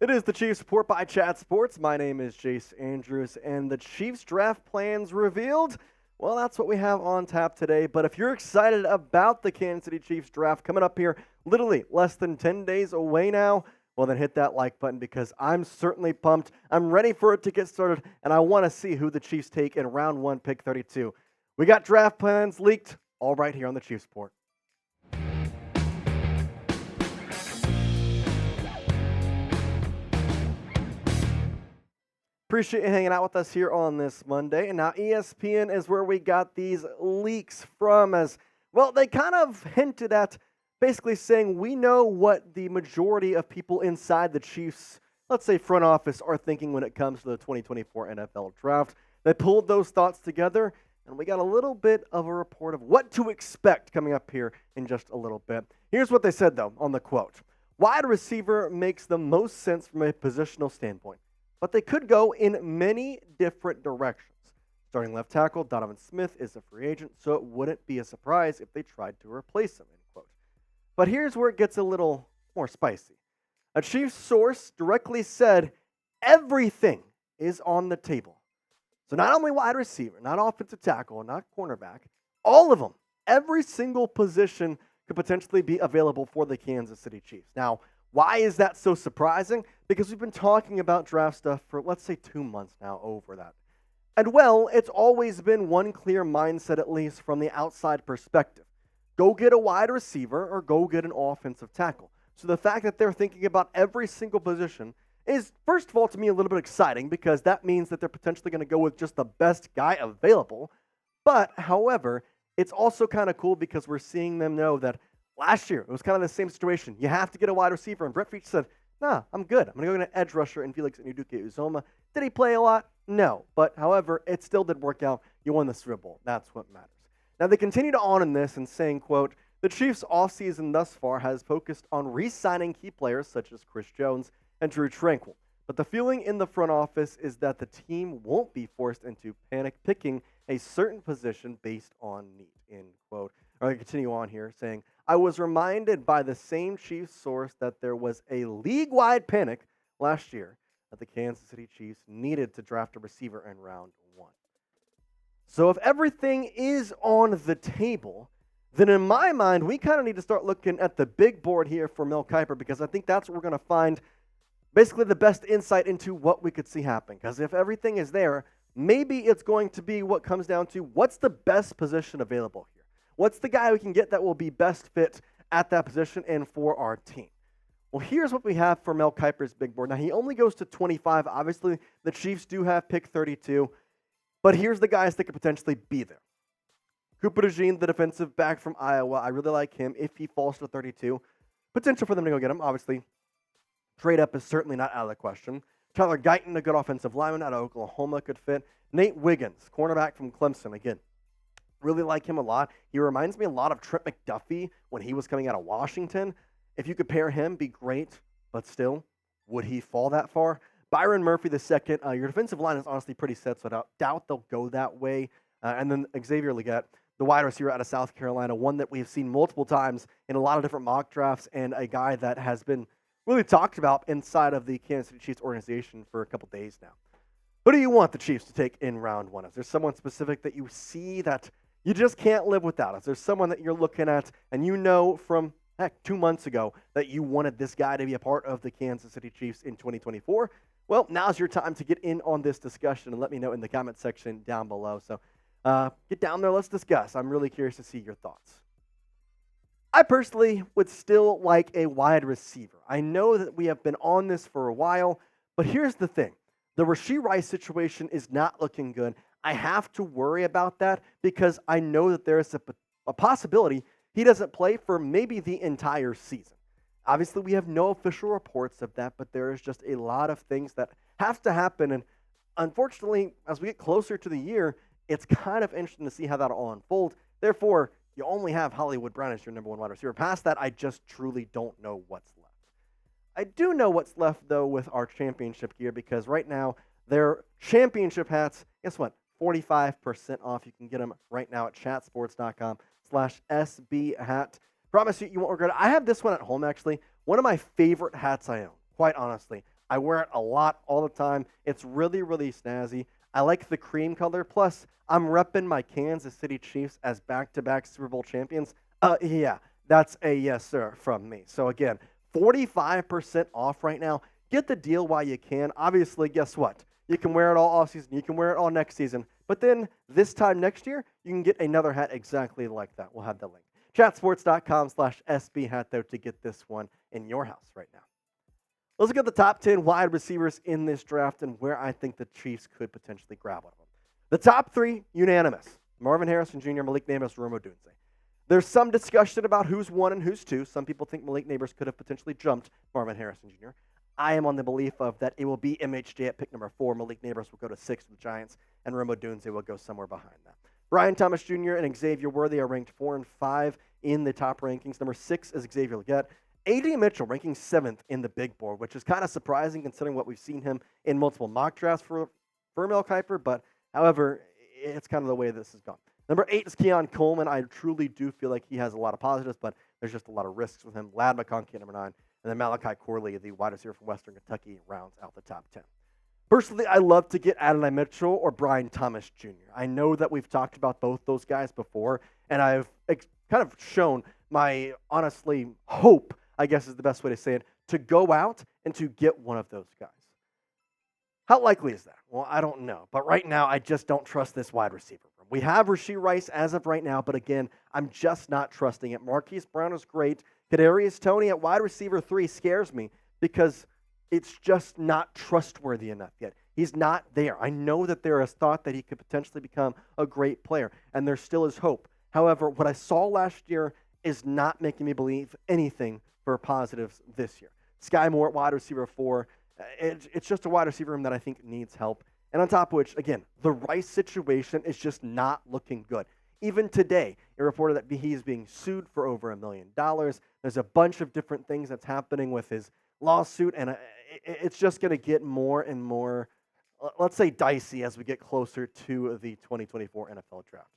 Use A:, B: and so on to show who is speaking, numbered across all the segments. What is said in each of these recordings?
A: It is the Chiefs Report by Chat Sports. My name is Jace Andrews, and the Chiefs draft plans revealed. Well, that's what we have on tap today. But if you're excited about the Kansas City Chiefs draft coming up here, literally less than 10 days away now, well, then hit that like button because I'm certainly pumped. I'm ready for it to get started, and I want to see who the Chiefs take in round 1, pick 32. We got draft plans leaked all right here on the Chiefs Report. Appreciate you hanging out with us here on this Monday. And now ESPN is where we got these leaks from, as well, they kind of hinted at basically saying we know what the majority of people inside the Chiefs, let's say front office, are thinking when it comes to the 2024 NFL draft. They pulled those thoughts together, and we got a little bit of a report of what to expect coming up here in just a little bit. Here's what they said, though, on the quote. Wide receiver makes the most sense from a positional standpoint, but they could go in many different directions. Starting left tackle, Donovan Smith is a free agent, so it wouldn't be a surprise if they tried to replace him, end quote. But here's where it gets a little more spicy. A Chiefs source directly said everything is on the table. So not only wide receiver, not offensive tackle, not cornerback, all of them, every single position could potentially be available for the Kansas City Chiefs. Now, why is that so surprising? Because we've been talking about draft stuff for, let's say, 2 months now over that. And, well, it's always been one clear mindset, at least from the outside perspective. Go get a wide receiver or go get an offensive tackle. So the fact that they're thinking about every single position is, first of all, to me, a little bit exciting because that means that they're potentially going to go with just the best guy available. But, however, it's also kind of cool because we're seeing them know that last year, it was kind of the same situation. You have to get a wide receiver, and Brett Veach said, nah, I'm good. I'm going to go get an edge rusher and Felix Uzoma. Did he play a lot? No. But, however, it still did work out. You won the Super Bowl. That's what matters. Now, they continued on in this and saying, quote, the Chiefs' offseason thus far has focused on re-signing key players such as Chris Jones and Drew Tranquill. But the feeling in the front office is that the team won't be forced into panic picking a certain position based on need, end quote. I continue on here saying, I was reminded by the same Chiefs source that there was a league-wide panic last year that the Kansas City Chiefs needed to draft a receiver in round 1. So if everything is on the table, then in my mind, we kind of need to start looking at the big board here for Mel Kiper because I think that's where we're going to find basically the best insight into what we could see happen. Because if everything is there, maybe it's going to be what comes down to what's the best position available here. What's the guy we can get that will be best fit at that position and for our team? Well, here's what we have for Mel Kiper's big board. Now, he only goes to 25. Obviously, the Chiefs do have pick 32. But here's the guys that could potentially be there. Cooper DeJean, the defensive back from Iowa. I really like him if he falls to 32. Potential for them to go get him. Obviously, trade up is certainly not out of the question. Tyler Guyton, a good offensive lineman out of Oklahoma, could fit. Nate Wiggins, cornerback from Clemson. Again, really like him a lot. He reminds me a lot of Trent McDuffie when he was coming out of Washington. If you could pair him, be great. But still, would he fall that far? Byron Murphy the second. Your defensive line is honestly pretty set, so I doubt they'll go that way. And then Xavier Legette, the wide receiver out of South Carolina, one that we've seen multiple times in a lot of different mock drafts, and a guy that has been really talked about inside of the Kansas City Chiefs organization for a couple days now. Who do you want the Chiefs to take in round 1? Is there someone specific that you see that you just can't live without? Is there someone that you're looking at and you know from, 2 months ago that you wanted this guy to be a part of the Kansas City Chiefs in 2024? Well, now's your time to get in on this discussion and let me know in the comment section down below. So get down there, let's discuss. I'm really curious to see your thoughts. I personally would still like a wide receiver. I know that we have been on this for a while, but here's the thing. The Rashee Rice situation is not looking good. I have to worry about that because I know that there is a possibility he doesn't play for maybe the entire season. Obviously, we have no official reports of that, but there is just a lot of things that have to happen. And unfortunately, as we get closer to the year, it's kind of interesting to see how that all unfolds. Therefore, you only have Hollywood Brown as your number 1 wide receiver. Past that, I just truly don't know what's left. I do know what's left, though, with our championship gear because right now, their championship hats, guess what? 45% off. You can get them right now at chatsports.com/SB hat. Promise you, you won't regret it. I have this one at home, actually. One of my favorite hats I own, quite honestly. I wear it a lot all the time. It's really, really snazzy. I like the cream color. Plus, I'm repping my Kansas City Chiefs as back-to-back Super Bowl champions. Yeah, that's a yes, sir, from me. So again, 45% off right now. Get the deal while you can. Obviously, guess what? You can wear it all offseason. You can wear it all next season. But then this time next year, you can get another hat exactly like that. We'll have the link. Chatsports.com/SB hat, though, to get this one in your house right now. Let's look at the top 10 wide receivers in this draft and where I think the Chiefs could potentially grab one of them. The top three, unanimous. Marvin Harrison Jr., Malik Nabers, Rome Odunze. There's some discussion about who's one and who's two. Some people think Malik Nabers could have potentially jumped Marvin Harrison Jr. I am on the belief of that it will be MHJ at pick number 4. Malik Nabers will go to 6 with the Giants, and Rome Odunze will go somewhere behind that. Brian Thomas Jr. and Xavier Worthy are ranked 4 and 5 in the top rankings. Number 6 is Xavier Legette. A.D. Mitchell ranking 7th in the big board, which is kind of surprising considering what we've seen him in multiple mock drafts for Mel Kiper, but however, it's kind of the way this has gone. Number 8 is Keon Coleman. I truly do feel like he has a lot of positives, but there's just a lot of risks with him. Ladd McConkey at number 9, and then Malachi Corley, the wide receiver from Western Kentucky, rounds out the top 10. Personally, I love to get Adonai Mitchell or Brian Thomas Jr. I know that we've talked about both those guys before, and I've kind of shown my, honestly, hope, I guess is the best way to say it, to go out and to get one of those guys. How likely is that? Well, I don't know. But right now, I just don't trust this wide receiver room. We have Rashee Rice as of right now, but again, I'm just not trusting it. Marquise Brown is great. Kadarius Toney at wide receiver 3 scares me because it's just not trustworthy enough yet. He's not there. I know that there is thought that he could potentially become a great player, and there still is hope. However, what I saw last year is not making me believe anything for positives this year. Sky Moore at wide receiver 4. It's just a wide receiver room that I think needs help. And on top of which, again, the Rice situation is just not looking good. Even today, it reported that he's being sued for over $1 million. There's a bunch of different things that's happening with his lawsuit, and it's just going to get more and more, let's say, dicey as we get closer to the 2024 NFL draft.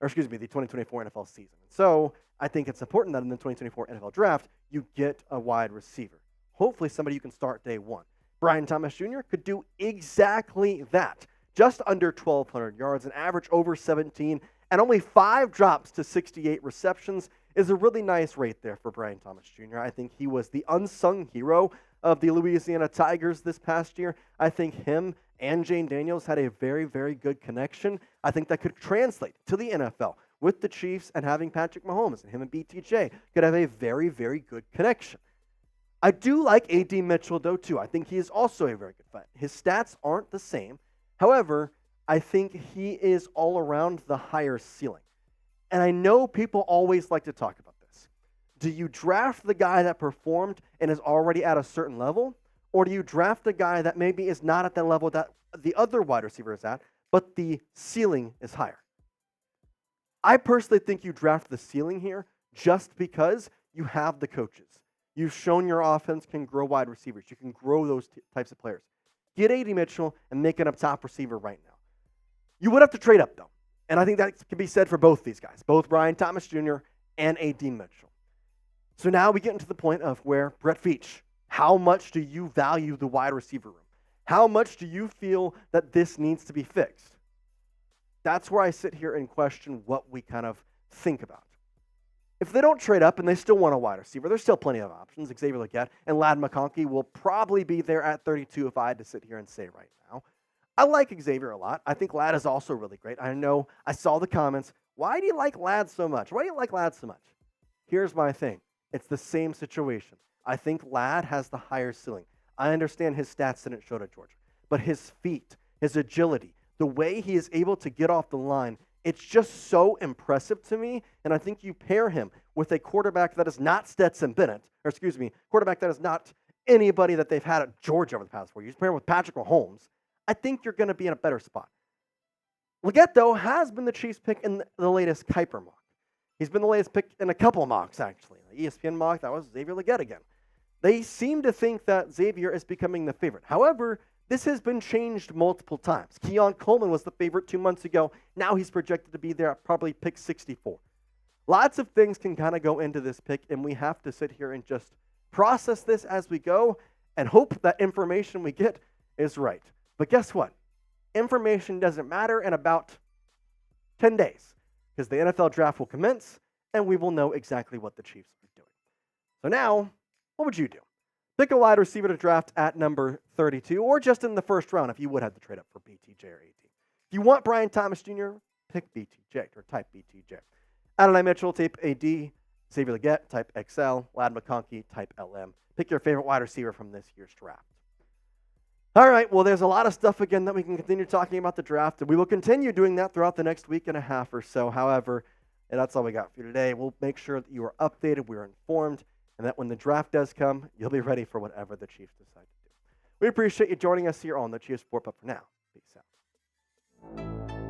A: Or excuse me, the 2024 NFL season. So I think it's important that in the 2024 NFL draft, you get a wide receiver. Hopefully somebody you can start day one. Brian Thomas Jr. could do exactly that. Just under 1,200 yards, an average over 17, and only 5 drops to 68 receptions is a really nice rate there for Brian Thomas Jr. I think he was the unsung hero of the Louisiana Tigers this past year. I think him and Jane Daniels had a very, very good connection. I think that could translate to the NFL with the Chiefs and having Patrick Mahomes and him and BTJ could have a very, very good connection. I do like A.D. Mitchell, though, too. I think he is also a very good fit. His stats aren't the same. However, I think he is all around the higher ceiling. And I know people always like to talk about this. Do you draft the guy that performed and is already at a certain level? Or do you draft a guy that maybe is not at the level that the other wide receiver is at, but the ceiling is higher? I personally think you draft the ceiling here just because you have the coaches. You've shown your offense can grow wide receivers. You can grow those types of players. Get A.D. Mitchell and make him a top receiver right now. You would have to trade up, though. And I think that can be said for both these guys, both Brian Thomas Jr. and A.D. Mitchell. So now we get into the point of where, Brett Veach, how much do you value the wide receiver room? How much do you feel that this needs to be fixed? That's where I sit here and question what we kind of think about. If they don't trade up and they still want a wide receiver, there's still plenty of options. Xavier Legette and Ladd McConkey will probably be there at 32 if I had to sit here and say right now. I like Xavier a lot. I think Ladd is also really great. I know I saw the comments. Why do you like Ladd so much? Why do you like Ladd so much? Here's my thing. It's the same situation. I think Ladd has the higher ceiling. I understand his stats didn't show to Georgia, but his feet, his agility, the way he is able to get off the line, it's just so impressive to me, and I think you pair him with a quarterback that is not Stetson Bennett, quarterback that is not anybody that they've had at Georgia over the past 4 years. Pair him with Patrick Mahomes. I think you're going to be in a better spot. Legette, though, has been the Chiefs' pick in the latest Kiper mock. He's been the latest pick in a couple mocks, actually. The ESPN mock, that was Xavier Legette again. They seem to think that Xavier is becoming the favorite. However, this has been changed multiple times. Keon Coleman was the favorite 2 months ago. Now he's projected to be there at probably pick 64. Lots of things can kind of go into this pick, and we have to sit here and just process this as we go and hope that information we get is right. But guess what? Information doesn't matter in about 10 days because the NFL draft will commence and we will know exactly what the Chiefs are doing. So now, what would you do? Pick a wide receiver to draft at number 32 or just in the first round if you would have to trade up for BTJ or AT. If you want Brian Thomas Jr., pick BTJ or type BTJ. Adonai Mitchell, type AD. Xavier Legette, type XL. Lad McConkey, type LM. Pick your favorite wide receiver from this year's draft. All right, well, there's a lot of stuff, again, that we can continue talking about the draft, and we will continue doing that throughout the next week and a half or so. However, and that's all we got for you today. We'll make sure that you are updated, we are informed, and that when the draft does come, you'll be ready for whatever the Chiefs decide to do. We appreciate you joining us here on the Chiefs Sport, but for now, peace out.